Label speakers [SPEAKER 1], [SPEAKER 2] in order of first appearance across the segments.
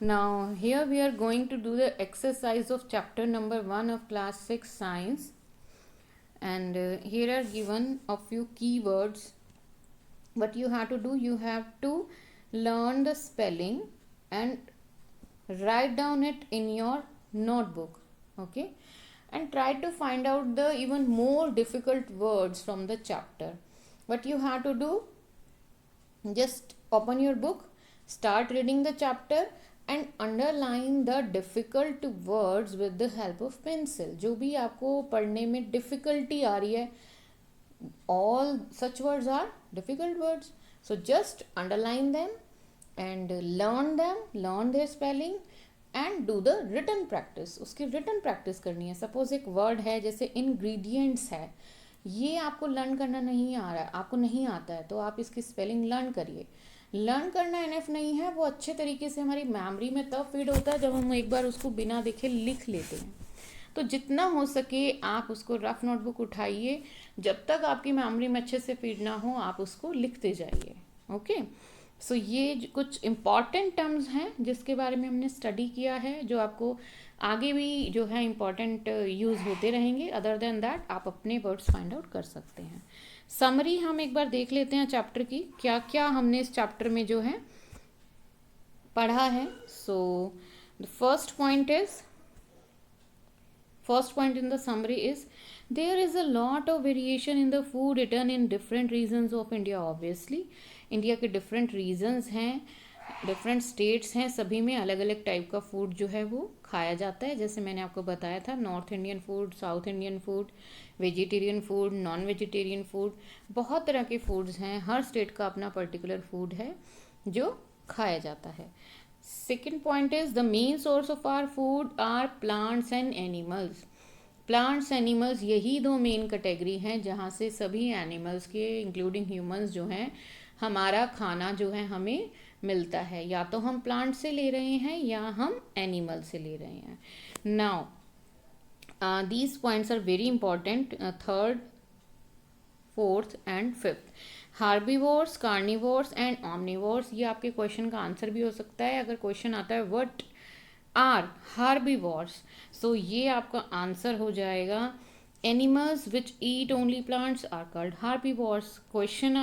[SPEAKER 1] Now here we are going to do the exercise of chapter number 1 of class 6 science, and here are given a few keywords. What you have to do, you have to learn the spelling and write down it in your notebook, okay, and try to find out the even more difficult words from the chapter. What you have to do, just open your book, start reading the chapter and underline the difficult words with the help of pencil. जो भी आपको पढ़ने में difficulty आ रही है, all such words are difficult words, so just underline them and learn them, learn their spelling and do the written practice. उसकी written practice करनी है. Suppose एक word है जैसे ingredients है, ये आपको लर्न करना नहीं आ रहा है, आपको नहीं आता है, तो आप इसकी स्पेलिंग लर्न करिए. लर्न करना एनफ नहीं है, वो अच्छे तरीके से हमारी मेमोरी में तब फीड होता है जब हम एक बार उसको बिना देखे लिख लेते हैं. तो जितना हो सके आप उसको रफ नोटबुक उठाइए, जब तक आपकी मेमोरी में अच्छे से फीड ना हो आप उसको लिखते जाइए. ओके, सो ये कुछ इम्पॉर्टेंट टर्म्स हैं जिसके बारे में हमने स्टडी किया है, जो आपको आगे भी जो है इम्पॉर्टेंट यूज़ होते रहेंगे. अदर देन दैट आप अपने वर्ड्स फाइंड आउट कर सकते हैं. समरी हम एक बार देख लेते हैं चैप्टर की, क्या क्या हमने इस चैप्टर में जो है पढ़ा है. So the first point in the summary is there is a lot of variation in the food eaten in different regions of India. Obviously India के डिफरेंट रीजन्स हैं, डिफरेंट स्टेट्स हैं, सभी में अलग अलग टाइप का फूड जो है वो खाया जाता है. जैसे मैंने आपको बताया था, north Indian food, south Indian food, vegetarian food, non vegetarian food, बहुत तरह के फूड्स हैं. हर स्टेट का अपना पर्टिकुलर फूड है जो खाया जाता है. Second point is the main source of our food are plants and animals. Plants animals यही दो मेन कैटेगरी हैं जहाँ से सभी एनिमल्स के इंक्लूडिंग ह्यूमंस जो हैं हमारा खाना जो है हमें मिलता है. या तो हम प्लांट से ले रहे हैं या हम एनिमल से ले रहे हैं. Now these points are very important. Third, fourth and fifth, herbivores, carnivores and omnivores. ये आपके क्वेश्चन का आंसर भी हो सकता है. अगर क्वेश्चन आता है व्हाट आर हार्बीवोर्स, सो ये आपका आंसर हो जाएगा animals which eat only plants are called herbivores. Question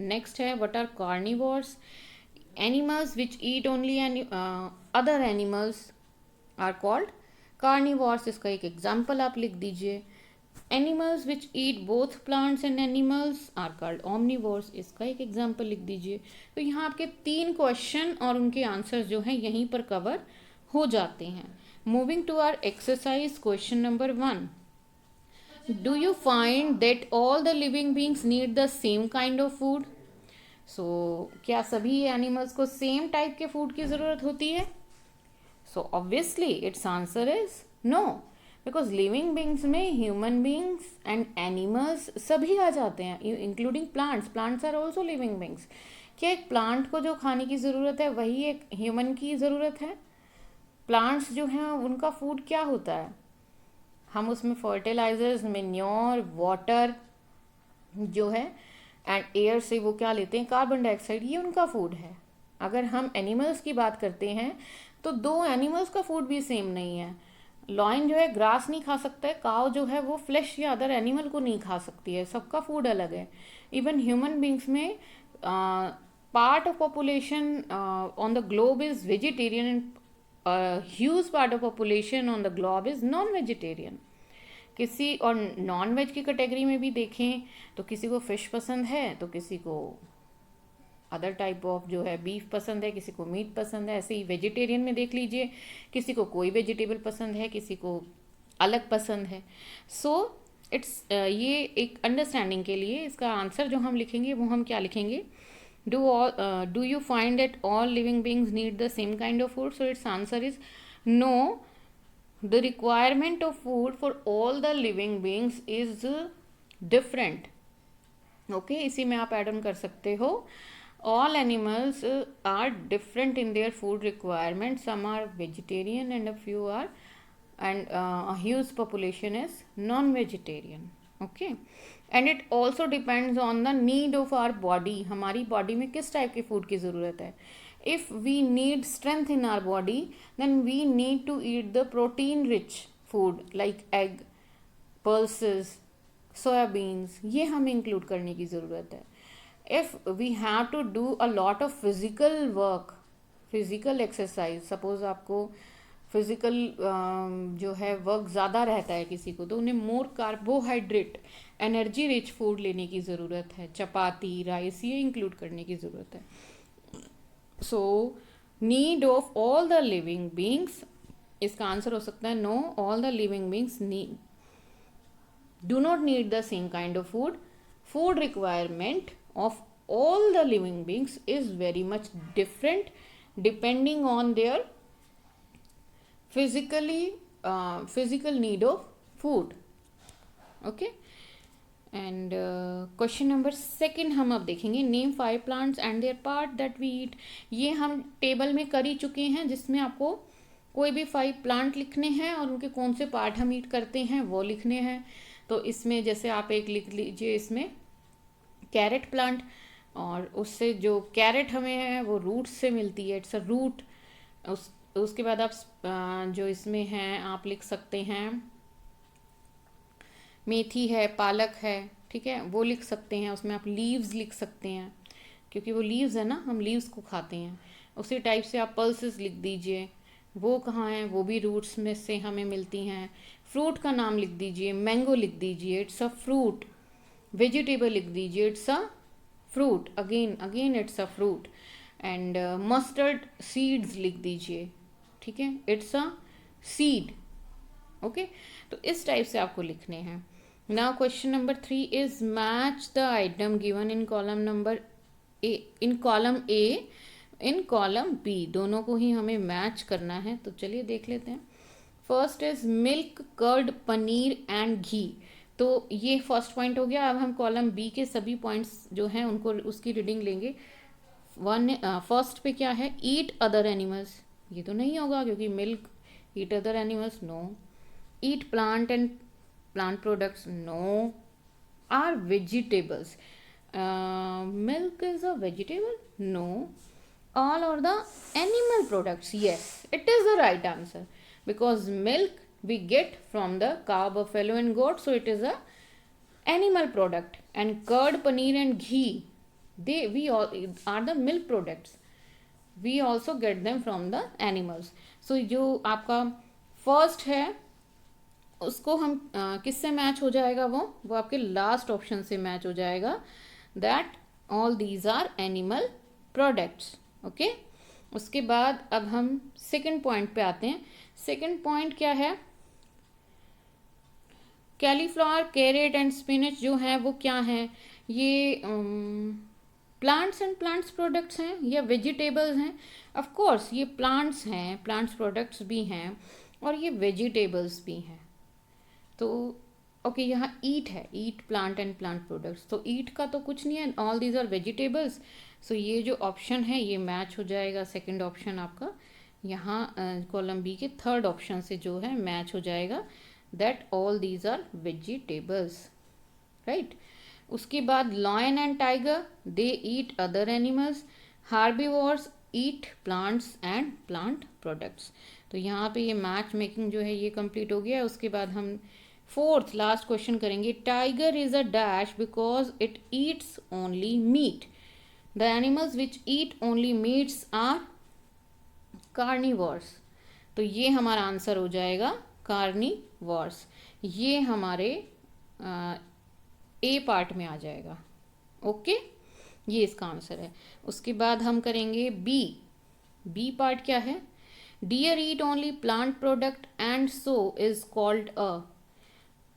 [SPEAKER 1] next है what are carnivores. Animals which eat only other animals are called carnivores. इसका एक एग्जाम्पल आप लिख दीजिए. Animals which eat both plants and animals are called omnivores. इसका एक example लिख दीजिए. तो यहाँ आपके 3 क्वेश्चन और उनके आंसर्स जो हैं यहीं पर कवर हो जाते हैं. Moving to our exercise, question number 1. Do you find that all the living beings need the same kind of food? So क्या सभी एनिमल्स को सेम टाइप के फूड की ज़रूरत होती है? So obviously its answer is no, because living beings में human beings and animals सभी आ जाते हैं, including plants. Plants are also living beings. क्या एक प्लांट को जो खाने की ज़रूरत है वही एक ह्यूमन की ज़रूरत है? प्लांट्स जो हैं उनका फूड क्या होता है? हम उसमें फर्टिलाइजर्स, मेन्योर, वाटर जो है एंड एयर से वो क्या लेते हैं, कार्बन डाइऑक्साइड, ये उनका फूड है. अगर हम एनिमल्स की बात करते हैं तो 2 एनिमल्स का फूड भी सेम नहीं है. लॉयन जो है ग्रास नहीं खा सकता है, काव जो है वो फ्लैश या अदर एनिमल को नहीं खा सकती है, सबका फूड अलग है. इवन ह्यूमन बींग्स में part of population on the globe is vegetarian and huge part of population on the globe is non vegetarian. किसी और नॉन वेज की कैटेगरी में भी देखें तो किसी को फिश पसंद है तो किसी को अदर टाइप ऑफ जो है बीफ पसंद है, किसी को मीट पसंद है. ऐसे ही वेजिटेरियन में देख लीजिए, किसी को कोई वेजिटेबल पसंद है, किसी को अलग पसंद है. सो इट्स ये एक अंडरस्टैंडिंग के लिए इसका आंसर जो हम लिखेंगे वो हम क्या लिखेंगे, do you find that all living beings need the same kind of food. So its answer is no, the requirement of food for all the living beings is different. Okay, इसी में आप ऐड ऑन कर सकते हो. all animals are different in their food requirement. Some are vegetarian and a few are, and a huge population is non-vegetarian. Okay, and it also depends on the need of our body. हमारी body में किस type के food की ज़रूरत है. if we need strength in our body, then we need to eat the protein rich food like egg, pulses, soyabeans, ये हमें include करने की ज़रूरत है. If we have to do a lot of physical work, physical exercise, suppose आपको physical जो है work ज़्यादा रहता है किसी को, तो उन्हें मोर कार्बोहाइड्रेट, एनर्जी रिच फूड लेने की ज़रूरत है. चपाती, राइस, ये इंक्लूड करने की ज़रूरत है. So need of all the living beings, इसका आंसर हो सकता है no. All the living beings do not need the same kind of food. Food requirement of all the living beings is very much different depending on their physical need of food. Okay. And question number 2 हम अब देखेंगे. Name 5 plants and their part that we eat. ये हम table में कर ही चुके हैं, जिसमें आपको कोई भी 5 प्लांट लिखने हैं और उनके कौन से पार्ट हम ईट करते हैं वो लिखने हैं. तो इसमें जैसे आप एक लिख लीजिए, इसमें कैरेट प्लांट, और उससे जो कैरेट हमें है वो रूट से मिलती है, इट्स अ रूट. उसके बाद आप जो इसमें हैं आप लिख सकते हैं मेथी है, पालक है, ठीक है, वो लिख सकते हैं. उसमें आप लीव्स लिख सकते हैं क्योंकि वो लीव्स है ना, हम लीव्स को खाते हैं. उसी टाइप से आप पल्सेस लिख दीजिए, वो कहाँ हैं, वो भी रूट्स में से हमें मिलती हैं. फ्रूट का नाम लिख दीजिए, मैंगो लिख दीजिए, इट्स अ फ्रूट. वेजिटेबल लिख दीजिए, it's a fruit, again it's a fruit. And mustard seeds लिख दीजिए, ठीक है, इट्स अ सीड. ओके, तो इस टाइप से आपको लिखने हैं. Now question number 3 is match the item given in column number A, in column A, in column B. दोनों को ही हमें मैच करना है. तो चलिए देख लेते हैं. First is milk, curd, paneer and ghee. तो ये फर्स्ट पॉइंट हो गया. अब हम कॉलम बी के सभी पॉइंट्स जो हैं उनको उसकी रीडिंग लेंगे. फर्स्ट पे क्या है, ईट अदर एनिमल्स. ये तो नहीं होगा क्योंकि milk, eat other animals, no. Eat plant and plant products, no. Are vegetables, milk is a vegetable, no. All are the animal products, yes, it is the right answer, because milk we get from the cow, buffalo and goat, so it is a animal product. And curd, paneer and ghee, we all are the milk products, we also get them from the animals. So जो आपका first है उसको हम किससे match हो जाएगा, वो आपके लास्ट ऑप्शन से मैच हो जाएगा, that all these are animal products. Okay, उसके बाद अब हम सेकंड पॉइंट पे आते हैं. सेकंड पॉइंट क्या है, कैलीफ्लावर, कैरेट एंड स्पिनच जो है वो क्या है, ये प्लांट्स एंड प्लांट्स प्रोडक्ट्स हैं या वेजिटेबल्स हैं. ऑफ कोर्स ये प्लांट्स हैं, प्लांट्स प्रोडक्ट्स भी हैं और ये वेजिटेबल्स भी हैं. तो ओके, यहाँ ईट है, ईट प्लांट एंड प्लांट प्रोडक्ट्स. तो ईट का तो कुछ नहीं है, ऑल दीज आर वेजिटेबल्स. सो ये जो ऑप्शन है ये मैच हो जाएगा. सेकंड ऑप्शन आपका यहाँ कॉलम बी के थर्ड ऑप्शन से जो है मैच हो जाएगा, that all these are vegetables, right. उसके बाद lion and tiger, they eat other animals. Herbivores eat plants and plant products. तो यहाँ पे ये मैच मेकिंग जो है ये कंप्लीट हो गया. उसके बाद हम फोर्थ लास्ट क्वेश्चन करेंगे. Tiger is a dash because it eats only meat. The animals which eat only meats are carnivores. तो ये हमारा आंसर हो जाएगा कार्निवोर्स. ये हमारे ए पार्ट में आ जाएगा. ओके, ये इसका आंसर है. उसके बाद हम करेंगे बी. बी पार्ट क्या है, deer eat only plant product and so is called a.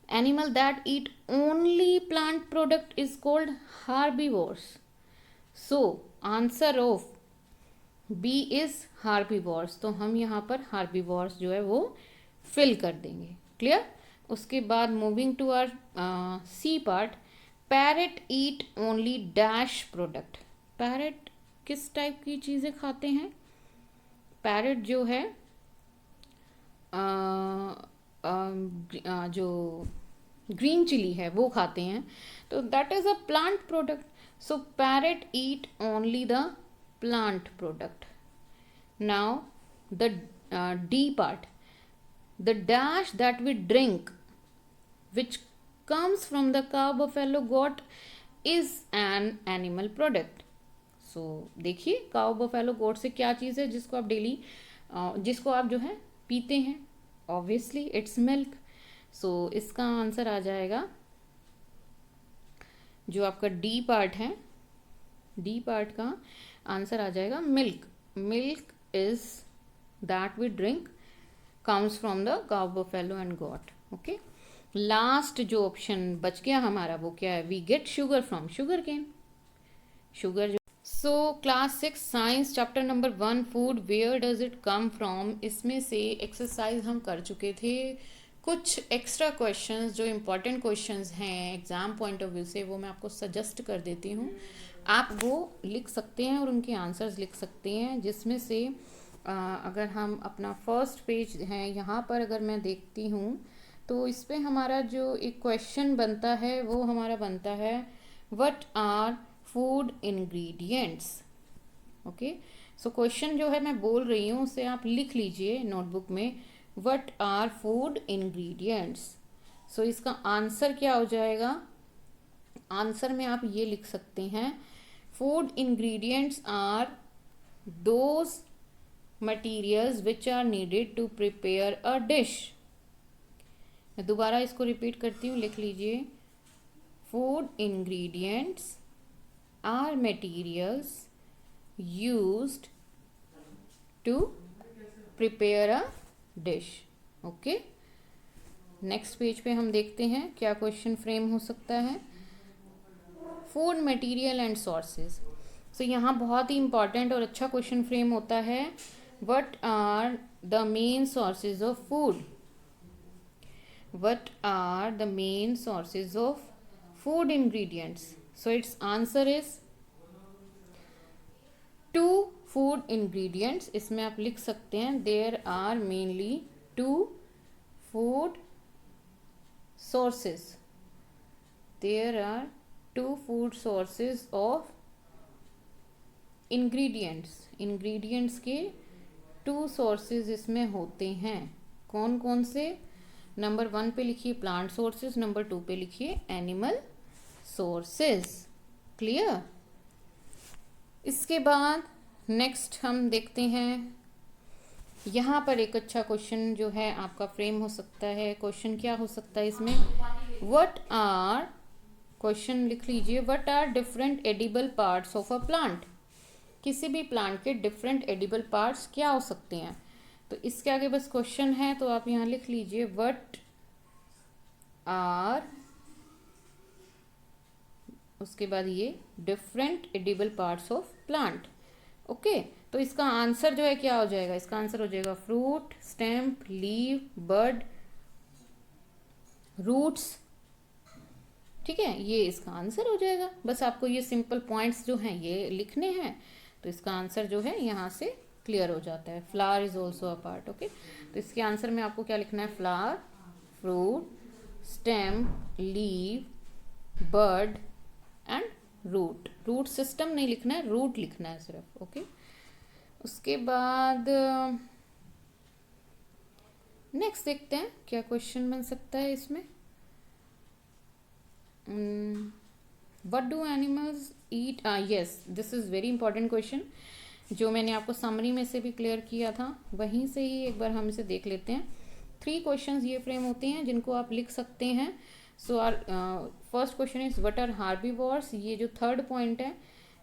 [SPEAKER 1] Animal that eat only plant product is called herbivores. So answer of B is herbivores. तो हम यहाँ पर herbivores जो है वो fill कर देंगे. Clear? उसके बाद moving to our C part, parrot eat only dash product. Parrot किस टाइप की चीज़ें खाते हैं? Parrot जो है जो ग्रीन चिली है वो खाते हैं. तो that is a plant product. So parrot eat only the plant product. Now the D part, the dash that we drink which comes from the cow, buffalo, goat is an animal product. So देखिए cow buffalo गोट से क्या चीज़ है जिसको आप daily जिसको आप जो है पीते हैं, ऑब्वियसली इट्स मिल्क. सो इसका आंसर आ जाएगा जो आपका डी पार्ट है, डी पार्ट का आंसर आ जाएगा milk. Milk is that we drink comes from the cow buffalo and goat. Okay, last जो ऑप्शन बच गया हमारा वो क्या है, we get sugar from sugar cane. Sugar जो so class 6 science chapter number 1 food where does it come from, इसमें से एक्सरसाइज हम कर चुके थे. कुछ एक्स्ट्रा क्वेश्चंस जो इम्पोर्टेंट क्वेश्चंस हैं एग्जाम पॉइंट ऑफ व्यू से वो मैं आपको सजेस्ट कर देती हूँ. आप वो लिख सकते हैं और उनके आंसर्स लिख सकते हैं, जिसमें से अगर हम अपना फर्स्ट पेज है यहाँ पर अगर मैं देखती हूँ तो इस पर हमारा जो एक क्वेश्चन बनता है वो हमारा बनता है what are food ingredients. Okay, so question जो है मैं बोल रही हूँ उसे आप लिख लीजिए नोटबुक में, व्हाट आर फूड इंग्रेडिएंट्स. सो इसका आंसर क्या हो जाएगा, आंसर में आप ये लिख सकते हैं food ingredients are those materials which are needed to prepare a dish. मैं दोबारा इसको रिपीट करती हूँ, लिख लीजिए food ingredients are materials used to prepare a dish. Okay, next page पे हम देखते हैं क्या क्वेश्चन फ्रेम हो सकता है. Food material and sources. So यहाँ बहुत ही इंपॉर्टेंट और अच्छा क्वेश्चन फ्रेम होता है, what are the main sources of food. What are the main sources of food ingredients. So its answer is two food ingredients. इसमें आप लिख सकते हैं there are mainly two food sources. There are two food sources of ingredients. Ingredients के two sources इसमें होते हैं. कौन कौन से, नंबर 1 पे लिखिए प्लांट सोर्सेज, नंबर 2 पे लिखिए एनिमल सोर्सेज. क्लियर. इसके बाद नेक्स्ट हम देखते हैं यहाँ पर एक अच्छा क्वेश्चन जो है आपका फ्रेम हो सकता है. क्वेश्चन क्या हो सकता है इसमें, व्हाट आर, क्वेश्चन लिख लीजिए what are different edible parts of a plant. किसी भी प्लांट के डिफरेंट एडिबल पार्ट्स क्या हो सकते हैं. तो इसके आगे बस क्वेश्चन है तो आप यहाँ लिख लीजिए व्हाट आर, उसके बाद ये different edible parts of plant. Okay, तो इसका आंसर जो है क्या हो जाएगा, इसका आंसर हो जाएगा fruit, stem, leaf, bud, roots. ठीक है, ये इसका आंसर हो जाएगा. बस आपको ये सिंपल पॉइंट्स जो हैं ये लिखने हैं तो इसका आंसर जो है यहाँ से क्लियर हो जाता है. Flower is also a part. Okay, तो इसके आंसर में आपको क्या लिखना है, flower, fruit, stem, leaf, bud and root. Root system नहीं लिखना है, रूट लिखना है सिर्फ. ओके, उसके बाद नेक्स्ट देखते हैं क्या क्वेश्चन बन सकता है इसमें. What do animals eat. Yes, this is very important question जो मैंने आपको समरी में से भी क्लियर किया था, वहीं से ही एक बार हम इसे देख लेते हैं. 3 क्वेश्चंस ये फ्रेम होते हैं जिनको आप लिख सकते हैं. So our first question is what are herbivores. ये जो थर्ड पॉइंट है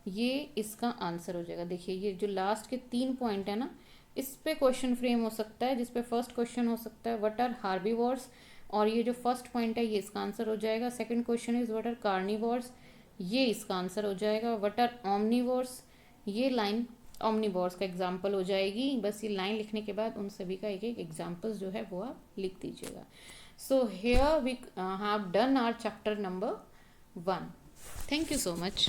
[SPEAKER 1] ये इसका आंसर हो जाएगा. देखिए ये जो लास्ट के 3 पॉइंट है ना, इस पे क्वेश्चन फ्रेम हो सकता है, जिस पे फर्स्ट क्वेश्चन हो सकता है व्हाट आर हार्बीवोर्स, और ये जो फर्स्ट पॉइंट है ये इसका आंसर हो जाएगा. Second question is what are carnivores, ये इसका आंसर हो जाएगा. व्हाट आर ओमनिवोर्स, ये लाइन ओमनिवोर्स का एग्जाम्पल हो जाएगी. बस ये लाइन लिखने के बाद उन सभी का एक एक एग्जाम्पल्स जो है वो आप लिख दीजिएगा. So here we have done our chapter number 1. Thank you so much.